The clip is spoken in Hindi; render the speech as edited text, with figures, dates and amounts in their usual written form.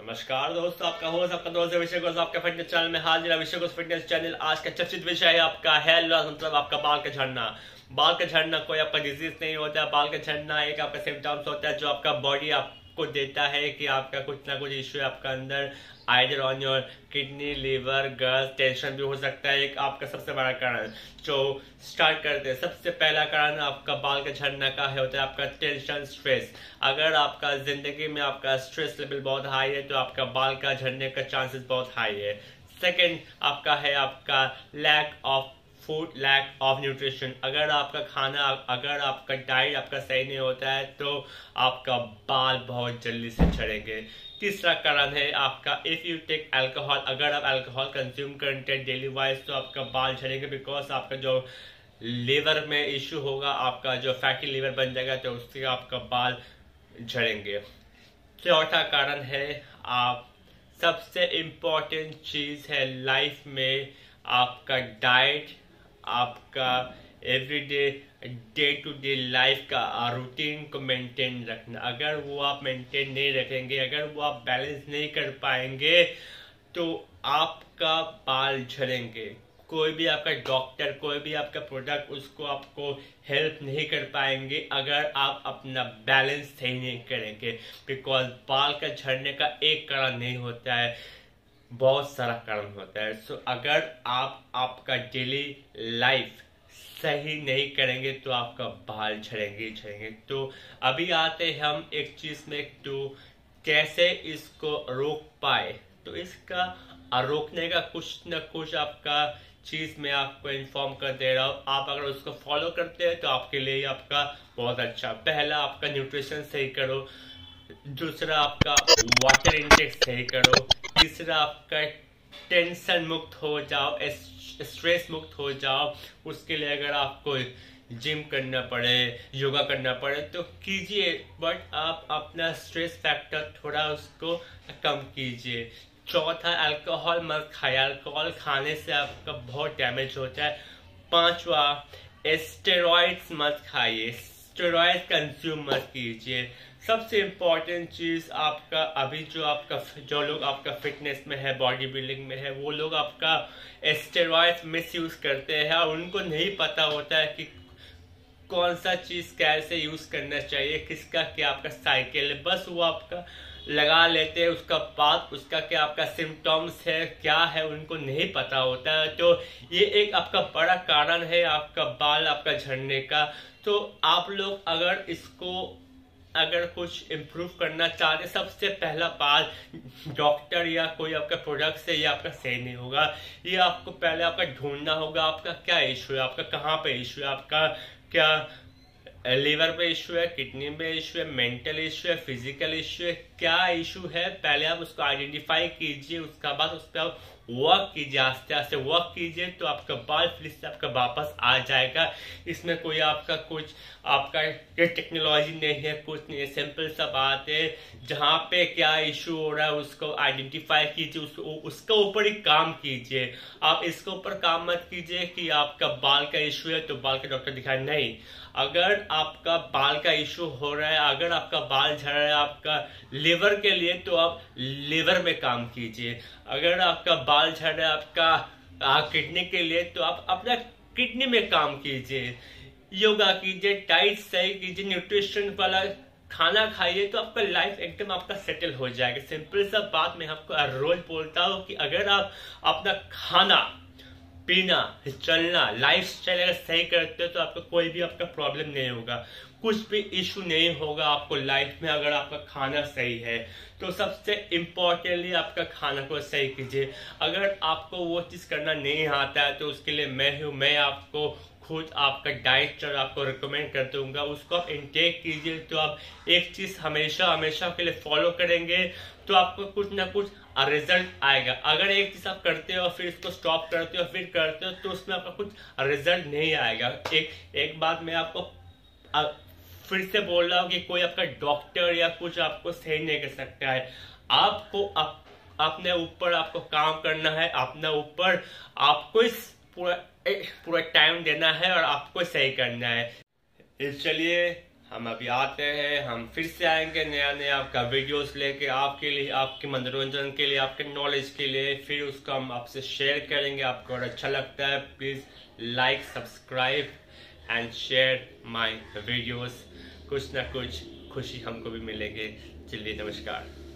नमस्कार दोस्तों, आपका होस्ट आपका दोस्त विषय को आपका फिटनेस चैनल में हाजिर है। विषय को फिटनेस चैनल आज का चर्चित विषय है आपका हेयर लॉस, मतलब आपका बाल का झड़ना। बाल का झड़ना कोई आपका डिजीज नहीं होता है। बाल का झड़ना एक आपका सिम्टम्स होता है जो आपका बॉडी आपको देता है कि आपका कुछ ना कुछ इश्यू है आपका अंदर, either on your kidney, liver, guts, tension भी हो सकता है। एक आपका सबसे बड़ा कारण जो स्टार्ट करते हैं, सबसे पहला कारण आपका बाल का झड़ना का है होता है आपका टेंशन, स्ट्रेस। अगर आपका जिंदगी में आपका स्ट्रेस लेवल बहुत हाई है तो आपका बाल का झड़ने का चांसेस बहुत हाई है। सेकंड आपका है आपका lack of food, lack of nutrition. अगर आपका खाना, अगर आपका डाइट आपका सही नहीं होता है तो आपका बाल बहुत जल्दी से झड़ेंगे। तीसरा कारण है आपका इफ यू टेक अल्कोहल। अगर आप अल्कोहल कंज्यूम करते हैं डेली वाइज तो आपका बाल झड़ेंगे, बिकॉज आपका जो लीवर में इश्यू होगा, आपका जो फैटी लीवर बन जाएगा तो उससे आपका बाल झड़ेंगे। चौथा कारण है आप सबसे इम्पोर्टेंट चीज है लाइफ में आपका डाइट, आपका everyday day to day life का रूटीन को मेंटेन रखना। अगर वो आप मेंटेन नहीं रखेंगे, अगर वो आप बैलेंस नहीं कर पाएंगे तो आपका बाल झड़ेंगे। कोई भी आपका डॉक्टर, कोई भी आपका प्रोडक्ट उसको आपको हेल्प नहीं कर पाएंगे अगर आप अपना बैलेंस सही नहीं करेंगे, बिकॉज बाल का झड़ने का एक कारण नहीं होता है, बहुत सारा कारण होता है। सो अगर आप आपका डेली लाइफ सही नहीं करेंगे तो आपका बाल झड़ेंगे झड़ेंगे। तो अभी आते हम एक चीज में, तो कैसे इसको रोक पाए। तो इसका रोकने का कुछ न कुछ आपका चीज मैं आपको इन्फॉर्म कर दे रहा हूँ। आप अगर उसको फॉलो करते हैं तो आपके लिए आपका बहुत अच्छा। पहला आपका न्यूट्रिशन सही करो, दूसरा आपका वाटर इनटेक सही करो, तीसरा आपका टेंशन मुक्त हो जाओ, स्ट्रेस मुक्त हो जाओ। उसके लिए अगर आपको जिम करना पड़े, योगा करना पड़े तो कीजिए, बट आप अपना स्ट्रेस फैक्टर थोड़ा उसको कम कीजिए। चौथा, अल्कोहल मत खाइए, अल्कोहल खाने से आपका बहुत डैमेज होता है। पांचवा, स्टेरॉइड्स मत खाइए, स्टेरॉइड कंज्यूम मत कीजिए। सबसे इम्पोर्टेंट चीज आपका अभी जो लोग आपका फिटनेस में है, बॉडी बिल्डिंग में है, वो लोग आपका स्टेरॉइड मिस यूज करते हैं और उनको नहीं पता होता है कि कौन सा चीज कैसे यूज करना चाहिए, किसका क्या आपका साइकिल है। बस वो आपका लगा लेते हैं, उसका बाद उसका क्या आपका सिम्टम्स है, क्या है, उनको नहीं पता होता है। तो ये एक आपका बड़ा कारण है आपका बाल आपका झड़ने का। तो आप लोग अगर कुछ इम्प्रूव करना चाहते, सबसे पहला बात डॉक्टर या कोई आपका प्रोडक्ट से ये आपका सही नहीं होगा। ये आपको पहले आपका ढूंढना होगा आपका क्या इशू है, आपका कहाँ पे इशू है, आपका क्या लीवर पे इशू है, किडनी में इशू है, मेंटल इशू है, फिजिकल इशू है, क्या इशू है। पहले आप उसको आइडेंटिफाई कीजिए, उसका बाद उस पर आप वर्क कीजिए, आस्ते आस्ते वर्क कीजिए तो आपका बाल फिर से आपका वापस आ जाएगा। इसमें कोई आपका कुछ आपका ये टेक्नोलॉजी नहीं है, कुछ नहीं है, सिंपल सा बात है। जहाँ पे क्या इशू हो रहा है उसको आइडेंटिफाई कीजिए, उसके ऊपर ही काम कीजिए। आप इसके ऊपर काम मत कीजिए कि आपका बाल का इशू है तो बाल का डॉक्टर दिखाए, नहीं। अगर आपका बाल का इशू हो रहा है, अगर आपका बाल झड़ रहा है आपका लिवर के लिए, तो आप लिवर में काम कीजिए। अगर आपका बाल झड़ रहा है आपका किडनी के लिए, तो आप अपना किडनी में काम कीजिए। योगा कीजिए, डाइट सही कीजिए, न्यूट्रिशन वाला खाना खाइए तो आपका लाइफ एकदम आपका सेटल हो जाएगा। सिंपल सा बात मैं आपको रोज बोलता हूँ कि अगर आप अपना खाना पीना, चलना, लाइफ स्टाइल अगर सही करते हो तो आपका कोई भी आपका प्रॉब्लम नहीं होगा, कुछ भी इशू नहीं होगा आपको लाइफ में अगर आपका खाना सही है। तो सबसे इम्पोर्टेंटली आपका खाना को सही कीजिए। अगर आपको वो चीज़ करना नहीं आता है तो उसके लिए मैं आपको खुद आपका डाइट चार्ट आपको रिकमेंड कर दूंगा, उसको आप इनटेक कीजिए। तो आप एक चीज़ हमेशा हमेशा के लिए फॉलो करेंगे तो आपको कुछ ना कुछ रिजल्ट आएगा। अगर एक चीज आप करते हो फिर इसको स्टॉप करते हो फिर करते हो तो उसमें आपका कुछ रिजल्ट नहीं आएगा। एक बात मैं आपको फिर से बोल रहा हूँ कि कोई आपका डॉक्टर या कुछ आपको सही नहीं कर सकता है। आपको अपने ऊपर आपको काम करना है, अपने ऊपर आपको इस पूरा टाइम देना है और आपको सही करना है। चलिए हम अभी आते हैं, हम फिर से आएंगे नया नया आपका वीडियोस लेके आपके लिए, आपके मनोरंजन के लिए, आपके नॉलेज के लिए। फिर उसको हम आपसे शेयर करेंगे। आपको अगर अच्छा लगता है please like, subscribe and share my videos. कुछ ना कुछ खुशी हमको भी मिलेगी। चलिए, नमस्कार।